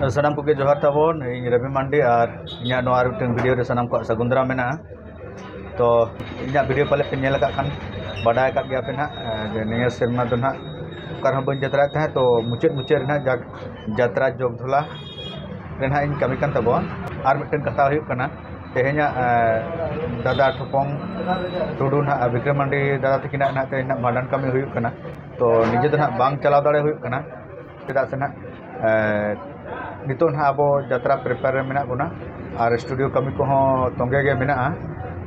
सानाम को जोहार ताबन इन रवि मांडी और इन वीडियो रे सानाम को सगुंदरा मेना तो इन वीडियो पाले पे नेल कान बाडाय का गया पे ना निया सेरमा दो ना कार हम बन जतरा था तो मुचेद मुचेद ना जात्रा जोग धुला रेना इन कमी कान ताबन और मिटन कथा हुई कना तेहेnya दादा ठोपong टुडू ना विक्रम मांडी दादा तकिना ना तेहेना माडान कमी हुई कना तो निजे दो ना बांग चलाव दाड़े हुई कना चेदा से ना नितो ना अब जात्रा प्रिपेयर में बना और स्टूडियो कमी को तंगे गे मेना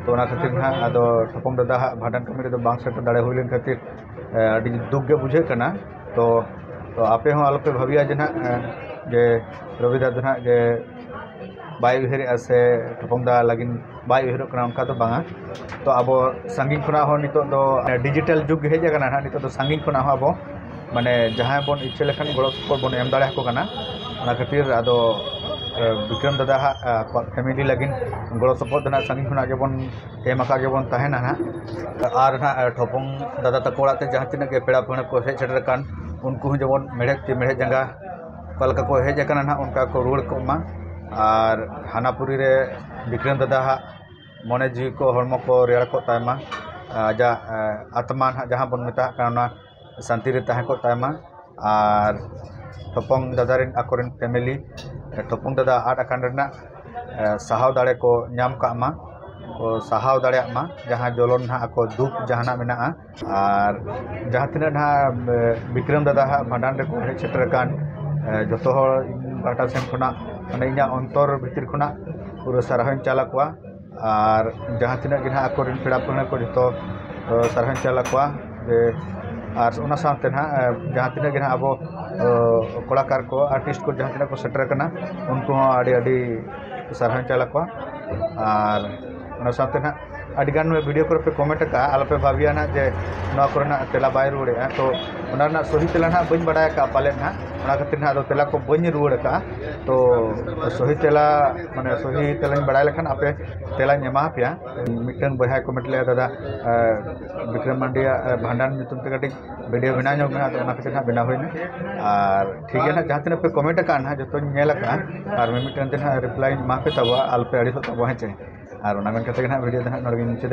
तो खातिर ना अद ठोपong दादा भाडान कमी रे बांग सेट दाड़े हुई लेन खातिर अड़ी दुख गे बुझे कना तो आपे हो आलोपे भाविया जे ना जे रवि दादा ना जे बाय उहर से ठोपong दा लगिन बाय उहर कना उनका तो बांगा तो अब संगीन खुना हो नितो दो डिजिटल जुग हेज कना ना नितो तो संगीन खुना हो अब माने जहां बन इच्छे लेखन गड़ो सपोर्ट बन एम दाड़े को कना ना खातिर आदो विक्रम दादा फैमिली लगिन गड़ो सपोर्ट ना संगीन खुना के बन एम आका के बन तहेना ना और ना ठोपong दादा तक ओड़ाते जहां तिना के पेड़ा पहण को हेज सेटर कान उनको जेमन मेढ़े जंगा कलका को हेज कना ना उनका को रुड़ को मा और हानापुरी रे विक्रम दादा मने जी को हड़मो को रेड़ को तायमा आजा आत्मा जहाँ बन मेता काना शांति रे तहे को तायमा और ठोपong दादा रेन आकोरेन फैमिली ठोपong दादा आट आकान रेना साहाव दाड़े को नाम का मा साहाव दाड़े मा जहाँ जलन ना आको दुख जहाँ मेना और जहाँ तिना ना विक्रम दादा भांडान रे को हेज सेटर कान जतो पाटा सेन खुना माने इना अंतर भितर खुना पूरा साराहन चाला कोआ और जहाँ तिना गे ना आकोरेन पेड़ा पहण को जतो साराहन चाला कोआ और उना साथे ना जहाँ तिना गे ना अब कलाकार को आर्टिस्ट को जहाँ तिना को सेटर कना उनको आड़ी साराहन चाला कोआ और उना साथे ना अडिगान में वीडियो पर पे कमेंट का आलोपे भाविया ना जे नवा करना तेला बाय रुड़े तो उना सही तेला ना बन बड़ा का पाले ना उना खातिर ना तेला को बन रुड़ का तो सही तेला माने सही तेला बड़ा लेखन आपे तेला एमा पे मिटन बहा कमेंट ले दादा विक्रम मांडिया भांडान नितुम ते कटी वीडियो बना जो में तो उना खातिर ना बना होइना और ठीक है ना जहां तने पे कमेंट का ना जतो नेल का और मिटन ते ना रिप्लाई मा पे तबा आलोपे अड़ी तो तबा है और वीडियो वीडियो मुझे